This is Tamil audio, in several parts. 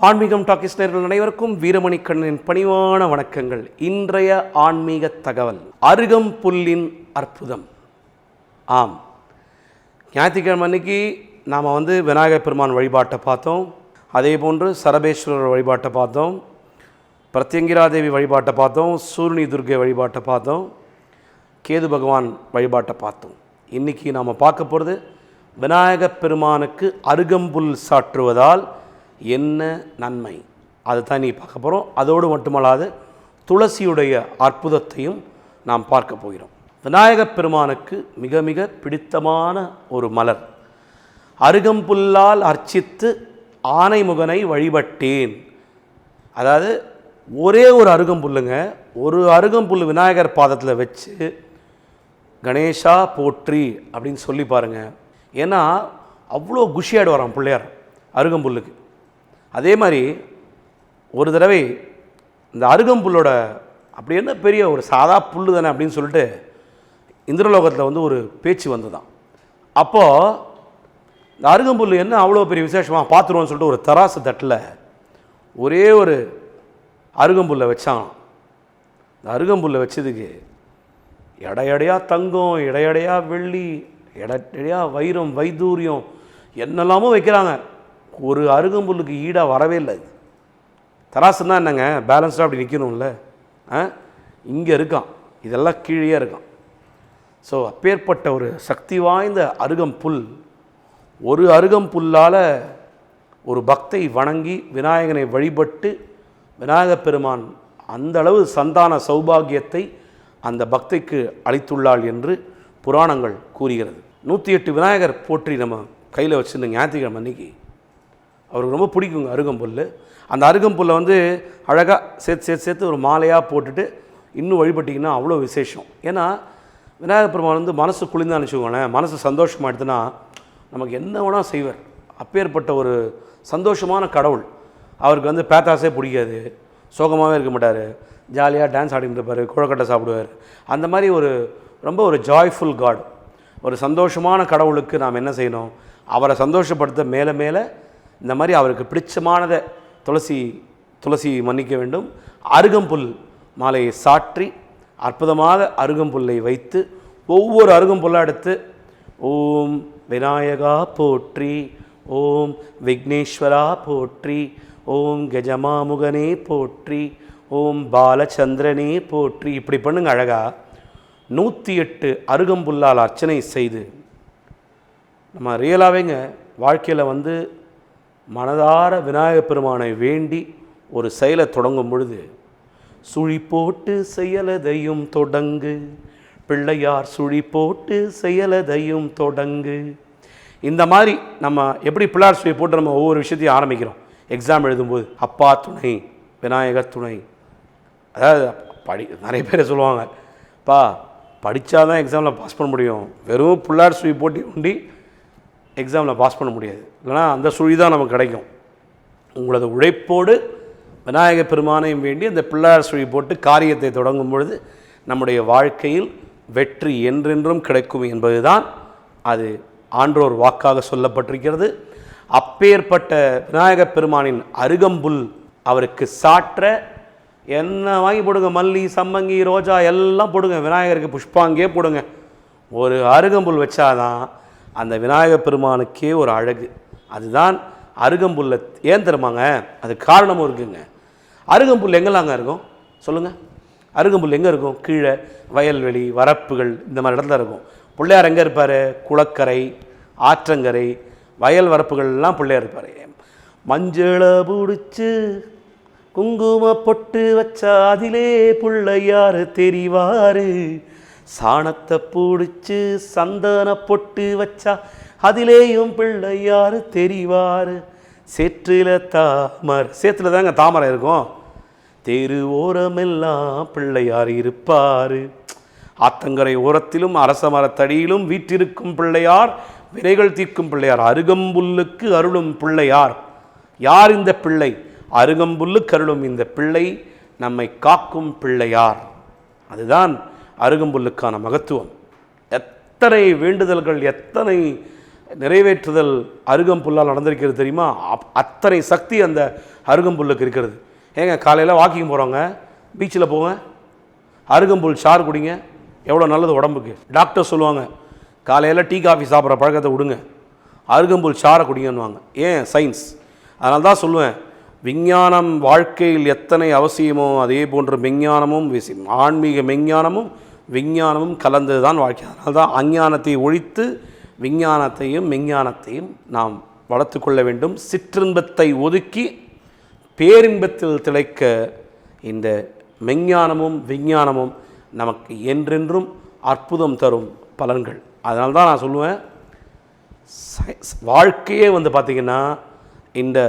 ஆன்மீகம் டாக்கிஸ் நேயர்கள் அனைவருக்கும் வீரமணி கண்ணனின் பணிவான வணக்கங்கள். இன்றைய ஆன்மீக தகவல் அருகம்புல்லின் அற்புதம். ஆம், ஞாயிற்றுக்கிழமை அன்னைக்கு நாம் விநாயகர் பெருமான் வழிபாட்டை பார்த்தோம். அதே போன்று சரபேஸ்வரர் வழிபாட்டை பார்த்தோம், பிரத்யங்கிராதேவி வழிபாட்டை பார்த்தோம், சூர்ணி துர்கை வழிபாட்டை பார்த்தோம், கேது பகவான் வழிபாட்டை பார்த்தோம். இன்றைக்கி நாம் பார்க்க போகிறது விநாயகப் பெருமானுக்கு அருகம்புல் சாற்றுவதால் என்ன நன்மை, அதை தான் நீ பார்க்க போகிறோம். அதோடு மட்டுமல்லாது துளசியுடைய அற்புதத்தையும் நாம் பார்க்க போகிறோம். விநாயகப் பெருமானுக்கு மிக மிக பிடித்தமான ஒரு மலர். அருகம்புல்லால் அர்ச்சித்து ஆனைமுகனை வழிபட்டேன். அதாவது ஒரே ஒரு அருகம்புல்லுங்க, ஒரு அருகம்புல் விநாயகர் பாதத்தில் வச்சு கணேஷா போற்றி அப்படின்னு சொல்லி பாருங்கள். ஏன்னா அவ்வளோ குஷியாடு வரான் பிள்ளையார் அருகம்புல்லுக்கு. அதே மாதிரி ஒரு தடவை இந்த அருகம்புல்லோட அப்படி என்ன பெரிய ஒரு சாதா புல் தானே அப்படின்னு சொல்லிட்டு இந்திரலோகத்தில் ஒரு பேச்சு வந்ததான். அப்போது இந்த அருகம்புல் என்ன அவ்வளோ பெரிய விசேஷமாக பார்த்துருவோன்னு சொல்லிட்டு ஒரு தராசு தட்டில் ஒரே ஒரு அருகம்புல்லை வச்சான். இந்த அருகம்புல்லை வச்சதுக்கு எடையடையாக தங்கம், எடையடையாக வெள்ளி, எடையடையாக வைரம், வைதூரியம் என்னெல்லாமோ வைக்கிறாங்க. ஒரு அருகம்புல்லுக்கு ஈடாக வரவே இல்லை. தராசுன்னா என்னங்க, பேலன்ஸ்டாக அப்படி நிற்கணும்ல, இங்கே இருக்கான், இதெல்லாம் கீழே இருக்கான். ஸோ அப்பேற்பட்ட ஒரு சக்தி வாய்ந்த அருகம்புல், ஒரு அருகம்புல்லால் ஒரு பக்தை வணங்கி விநாயகனை வழிபட்டு விநாயகப் பெருமான் அந்த அளவு சந்தான சௌபாகியத்தை அந்த பக்தைக்கு அளித்துள்ளாள் என்று புராணங்கள் கூறுகிறது. 108 விநாயகர் போற்றி நம்ம கையில் வச்சுருந்த ஞாயிற்றுக்கிழமை அன்னைக்கு அவருக்கு ரொம்ப பிடிக்குங்க அருகம்புல். அந்த அருகம்புல்லை அழகாக சேர்த்து ஒரு மாலையாக போட்டுட்டு இன்னும் வழிபட்டிங்கன்னா அவ்வளோ விசேஷம். ஏன்னா விநாயகர் பெருமான் மனசு குளிர்ந்தான்னு வச்சுக்கோங்களேன், மனசு சந்தோஷமாக எடுத்துனா நமக்கு என்ன வேணால் செய்வார். அப்பேற்பட்ட ஒரு சந்தோஷமான கடவுள். அவருக்கு பேத்தாஸே பிடிக்காது, சோகமாகவே இருக்க மாட்டார், ஜாலியாக டான்ஸ் ஆடிட்டு இருப்பார், குழக்கட்டை சாப்பிடுவார். அந்த மாதிரி ரொம்ப ஒரு ஜாய்ஃபுல் காட், ஒரு சந்தோஷமான கடவுளுக்கு நாம் என்ன செய்யணும், அவரை சந்தோஷப்படுத்த மேலே மேலே இந்த மாதிரி அவருக்கு பிடிச்சமானதை துளசி மன்னிக்க வேண்டும், அருகம்புல் மாலையை சாற்றி அற்புதமாக அருகம்புல்லை வைத்து ஒவ்வொரு அருகம்புல்லாக எடுத்து ஓம் விநாயகா போற்றி, ஓம் விக்னேஸ்வரா போற்றி, ஓம் கஜமாமுகனே போற்றி, ஓம் பாலச்சந்திரனே போற்றி, இப்படி பண்ணுங்க. அழகாக 108 அருகம்புல்லால் அர்ச்சனை செய்து நம்ம ரியலாகவேங்க வாழ்க்கையில் மனதார விநாயகப் பெருமானை வேண்டி ஒரு செயலை தொடங்கும் பொழுது சுழி போட்டு செயலதையும் தொடங்கு பிள்ளையார், சுழி போட்டு செயலதையும் தொடங்கு. இந்த மாதிரி நம்ம எப்படி பிள்ளையார் சுழி போட்டு நம்ம ஒவ்வொரு விஷயத்தையும் ஆரம்பிக்கிறோம். எக்ஸாம் எழுதும்போது அப்பா துணை, விநாயகர் துணை. அதாவது நிறைய பேர் சொல்லுவாங்க, அப்பா படித்தா தான் எக்ஸாமில் பாஸ் பண்ண முடியும், வெறும் பிள்ளையார் சுழி போட்டி உண்டி எக்ஸாமில் பாஸ் பண்ண முடியாது, இல்லைனா அந்த சுழி தான் நமக்கு கிடைக்கும். உங்களது உழைப்போடு விநாயகர் பெருமானையும் வேண்டி அந்த பிள்ளையார் சுழி போட்டு காரியத்தை தொடங்கும் பொழுது நம்முடைய வாழ்க்கையில் வெற்றி என்றென்றும் கிடைக்கும் என்பது தான் அது ஆன்றோர் வாக்காக சொல்லப்பட்டிருக்கிறது. அப்பேற்பட்ட விநாயகர் பெருமானின் அருகம்புல் அவருக்கு சாற்ற என்ன வாங்கி போடுங்க, மல்லி, சம்மங்கி, ரோஜா எல்லாம் போடுங்க, விநாயகருக்கு புஷ்பாங்கே போடுங்க. ஒரு அருகம்புல் வச்சாதான் அந்த விநாயகர் பெருமானுக்கே ஒரு அழகு. அதுதான் அருகம்புல்லை. ஏன் தருமாங்க, அது காரணமும் இருக்குங்க. அருகம்புல் எங்கெல்லாங்க இருக்கும் சொல்லுங்கள்? அருகம்புல் எங்கே இருக்கும்? கீழே வயல்வெளி, வரப்புகள், இந்த மாதிரி இடத்துல இருக்கும். பிள்ளையார் எங்கே இருப்பார்? குளக்கரை, ஆற்றங்கரை, வயல் வரப்புகள்லாம் பிள்ளையார் இருப்பார். மஞ்சளை பிடிச்சி குங்கும பொட்டு வச்சா அதிலே பிள்ளையார் தெரிவார், சாணத்தை பிடிச்சி சந்தன பொட்டு வச்சா அதிலேயும் பிள்ளையார் தெரிவார், சேற்றில் தாமரை, சேத்துல தாங்க தாமரை இருக்கும், தெரு ஓரமெல்லாம் பிள்ளையார் இருப்பார், ஆத்தங்கரை ஓரத்திலும் அரச மரத்தடியிலும் வீற்றிருக்கும் பிள்ளையார், வினைகள் தீர்க்கும் பிள்ளையார், அருகம்புல்லுக்கு அருளும் பிள்ளையார். யார் இந்த பிள்ளை? அருகம்புல்லுக்கு அருளும் இந்த பிள்ளை நம்மை காக்கும் பிள்ளையார். அதுதான் அருகம்புல்லுக்கான மகத்துவம். எத்தனை வேண்டுதல்கள், எத்தனை நிறைவேற்றுதல் அருகம்புல்லால் நடந்திருக்கிறது தெரியுமா? அத்தனை சக்தி அந்த அருகம்புல்லுக்கு இருக்கிறது. ஏங்க காலையில் வாக்கிங் போகிறவங்க பீச்சில் போங்க, அருகம்புல் சாறு குடிங்க, எவ்வளோ நல்லது உடம்புக்கு. டாக்டர் சொல்லுவாங்க காலையில் டீ காஃபி சாப்பிட்ற பழக்கத்தை விடுங்க, அருகம்புல் சாறை குடிங்கன்னுவாங்க. ஏன்? சயின்ஸ். அதனால தான் சொல்லுவேன், விஞ்ஞானம் வாழ்க்கையில் எத்தனை அவசியமோ அதே போன்று மெஞ்ஞானமும் ஆன்மீக மெஞ்ஞானமும் விஞ்ஞானமும் கலந்தது தான் வாழ்க்கை. அதனால தான் அஞ்ஞானத்தை ஒழித்து விஞ்ஞானத்தையும் மெஞ்ஞானத்தையும் நாம் வளர்த்து கொள்ள வேண்டும். சிற்றின்பத்தை ஒதுக்கி பேரின்பத்தில் திளைக்க இந்த மெஞ்ஞானமும் விஞ்ஞானமும் நமக்கு என்றென்றும் அற்புதம் தரும் பலன்கள். அதனால தான் நான் சொல்லுவேன், வாழ்க்கையே பார்த்திங்கன்னா இந்த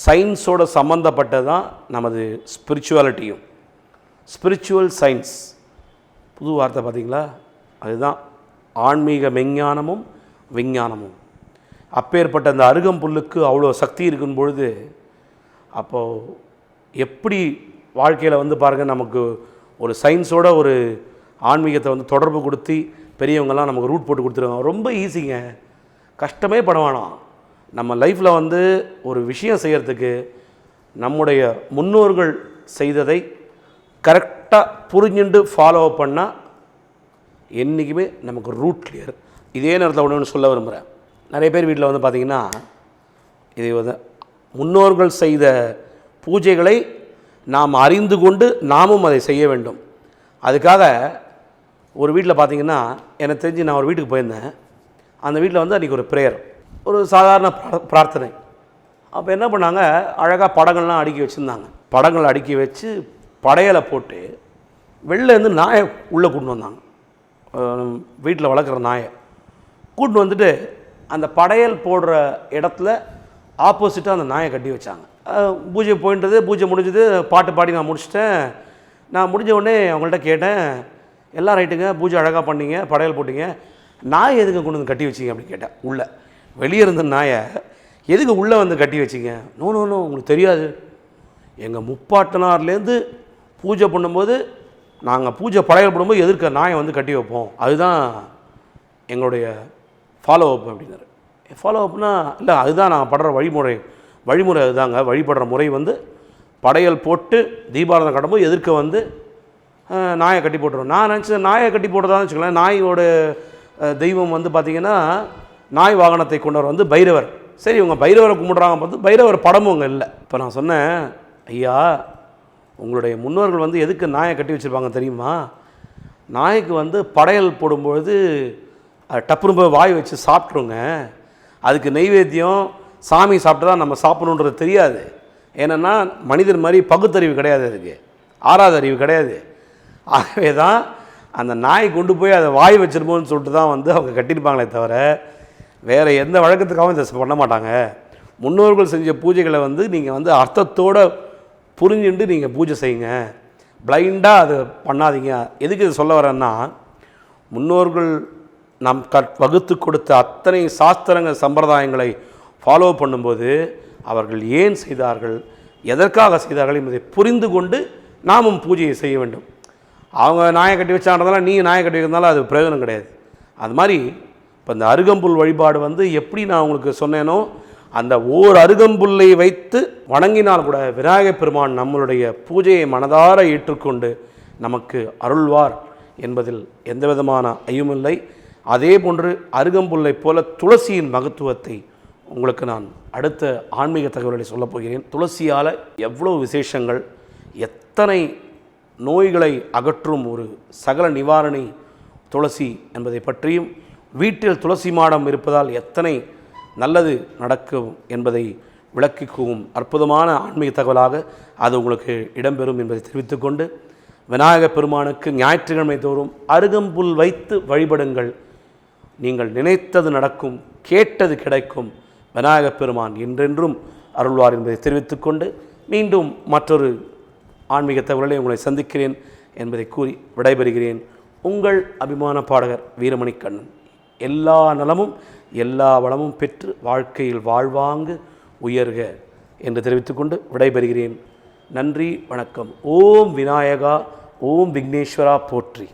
சயின்ஸோட சம்மந்தப்பட்டது தான் நமது ஸ்பிரிச்சுவாலிட்டியும். ஸ்பிரிச்சுவல் சயின்ஸ், புது வார்த்தை பார்த்திங்களா? அதுதான் ஆன்மீக மெஞ்ஞானமும் விஞ்ஞானமும். அப்பேற்பட்ட அந்த அருகம்புல்லுக்கு அவ்வளோ சக்தி இருக்கும் பொழுது, அப்போது எப்படி வாழ்க்கையில் பாருங்கள், நமக்கு ஒரு சயின்ஸோட ஒரு ஆன்மீகத்தை தொடர்பு கொடுத்து பெரியவங்கள்லாம் நமக்கு ரூட் போட்டு கொடுத்துருவாங்க. ரொம்ப ஈஸிங்க, கஷ்டமே பட வேணாம். நம்ம லைஃப்பில் ஒரு விஷயம் செய்கிறதுக்கு நம்முடைய முன்னோர்கள் செய்ததை கரெக்டாக புரிஞ்சுண்டு ஃபாலோ பண்ணால் என்றைக்குமே நமக்கு ரூட் கிளியர். இதே நேரத்தில் ஒன்று சொல்ல விரும்புகிறேன். நிறைய பேர் வீட்டில் பார்த்திங்கன்னா இது முன்னோர்கள் செய்த பூஜைகளை நாம் அறிந்து கொண்டு நாமும் அதை செய்ய வேண்டும். அதுக்காக ஒரு வீட்டில் பார்த்திங்கன்னா, எனக்கு தெரிஞ்சு நான் ஒரு வீட்டுக்கு போயிருந்தேன். அந்த வீட்டில் அன்றைக்கி ஒரு ப்ரேயர், ஒரு சாதாரண பிரார்த்தனை. அப்போ என்ன பண்ணாங்க, அழகாக படங்கள்லாம் அடுக்கி வச்சுருந்தாங்க. படங்கள் அடுக்கி வச்சு படையலை போட்டு வெளிலேருந்து நாயை உள்ளே கூட்டு வந்தாங்க. வீட்டில் வளர்க்குற நாயை கூட்டு வந்துட்டு அந்த படையல் போடுற இடத்துல ஆப்போசிட்டாக அந்த நாயை கட்டி வச்சாங்க. பூஜை போயின்றது, பூஜை முடிஞ்சது, பாட்டு பாடி நான் முடிச்சிட்டேன். நான் முடிஞ்ச உடனே அவங்கள்ட்ட கேட்டேன், எல்லாம் ரைட்டுங்க, பூஜை அழகாக பண்ணிங்க, படையல் போட்டிங்க, நாய் எதுக்கு கொண்டு வந்து கட்டி வச்சிங்க அப்படின்னு கேட்டேன். உள்ளே வெளியே இருந்த நாயை எதுக்கு உள்ளே கட்டி வச்சிங்க? நோ நோ நோ, உங்களுக்கு தெரியாது, எங்கள் முப்பாட்டனார்லேருந்து பூஜை பண்ணும்போது நாங்கள் பூஜை படையல் போடும்போது எதிர்க்க நாயை கட்டி வைப்போம், அதுதான் எங்களுடைய ஃபாலோ அப் அப்படின்னாரு. ஃபாலோ அப்னா இல்லை, அதுதான் நாங்கள் படுற வழிமுறை அதுதாங்க. வழிபடுற முறை படையல் போட்டு தீபாராதனை கட்டும்போது எதிர்க்க நாயை கட்டி போட்டுருவோம். நான் நினச்சேன் நாயை கட்டி போடுறதான்னு வச்சுக்கலாம். நாயோட தெய்வம் பார்த்திங்கன்னா நாய் வாகனத்தை கொண்டவர் பைரவர். சரி, இவங்க பைரவரை கும்பிட்றாங்க, பார்த்து பைரவர் படமும் அங்கே இல்லை. இப்போ நான் சொன்னேன், ஐயா உங்களுடைய முன்னோர்கள் எதுக்கு நாயை கட்டி வச்சுருப்பாங்க தெரியுமா? நாய்க்கு படையல் போடும்பொழுது டப்புனு போய் வாய் வச்சு சாப்பிட்ருங்க. அதுக்கு நெய்வேத்தியம் சாமி சாப்பிட்டு தான் நம்ம சாப்பிடணுன்றது தெரியாது. ஏன்னா மனிதர் மாதிரி பகுத்தறிவு கிடையாது, அதுக்கு ஆறாவது அறிவு கிடையாது. ஆகவே தான் அந்த நாய் கொண்டு போய் அதை வாய் வச்சிருமோன்னு சொல்லிட்டு தான் அவங்க கட்டியிருப்பாங்களே தவிர வேறு எந்த வழக்கத்துக்காகவும் இதை பண்ண மாட்டாங்க. முன்னோர்கள் செஞ்ச பூஜைகளை நீங்கள் அர்த்தத்தோடு புரிஞ்சுட்டு நீங்கள் பூஜை செய்யுங்க, பிளைண்டாக அதை பண்ணாதீங்க. எதுக்கு இதை சொல்ல வரேன்னா, முன்னோர்கள் நம் வகுத்து கொடுத்த அத்தனை சாஸ்திரங்கள் சம்பிரதாயங்களை ஃபாலோ பண்ணும்போது அவர்கள் ஏன் செய்தார்கள், எதற்காக செய்தார்கள் என்பதை புரிந்து கொண்டு நாமும் பூஜையை செய்ய வேண்டும். அவங்க நாயை கட்டி வச்சான்றதால நீ நாயை கட்டி வைக்கிறதுனால அது பிரயோஜனம் கிடையாது. அது மாதிரி இப்போ இந்த அருகம்புல் வழிபாடு எப்படி நான் உங்களுக்கு சொன்னேனோ, அந்த ஓர் அருகம்புல்லை வைத்து வணங்கினால் கூட விநாயகப் பெருமான் நம்மளுடைய பூஜையை மனதார ஏற்றுக்கொண்டு நமக்கு அருள்வார் என்பதில் எந்த விதமான ஐயமில்லை. அதே போன்று அருகம்புல்லை போல துளசியின் மகத்துவத்தை உங்களுக்கு நான் அடுத்த ஆன்மீக தகவல்களை சொல்லப் போகிறேன். துளசியால் எவ்வளோ விசேஷங்கள், எத்தனை நோய்களை அகற்றும் ஒரு சகல நிவாரணி துளசி என்பதை பற்றியும், வீட்டில் துளசி மாடம் இருப்பதால் எத்தனை நல்லது நடக்கும் என்பதை விளக்கிக்கும் அற்புதமான ஆன்மீக தகவலாக அது உங்களுக்கு இடம்பெறும் என்பதை தெரிவித்துக்கொண்டு, விநாயகப் பெருமானுக்கு ஞாயிற்றுக்கிழமை தோறும் அருகம்புல் வைத்து வழிபடுங்கள். நீங்கள் நினைத்தது நடக்கும், கேட்டது கிடைக்கும். விநாயகப் பெருமான் என்றென்றும் அருள்வார் என்பதை தெரிவித்துக்கொண்டு மீண்டும் மற்றொரு ஆன்மீக தகவலை உங்களை சந்திக்கிறேன் என்பதை கூறி விடைபெறுகிறேன். உங்கள் அபிமான பாடகர் வீரமணி கண்ணன். எல்லா நலமும் எல்லா வளமும் பெற்று வாழ்க்கையில் வாழ்வாங்கு உயர்க என்று தெரிவித்துக்கொண்டு விடைபெறுகிறேன். நன்றி, வணக்கம். ஓம் விநாயகா, ஓம் விக்னேஸ்வரா போற்றி.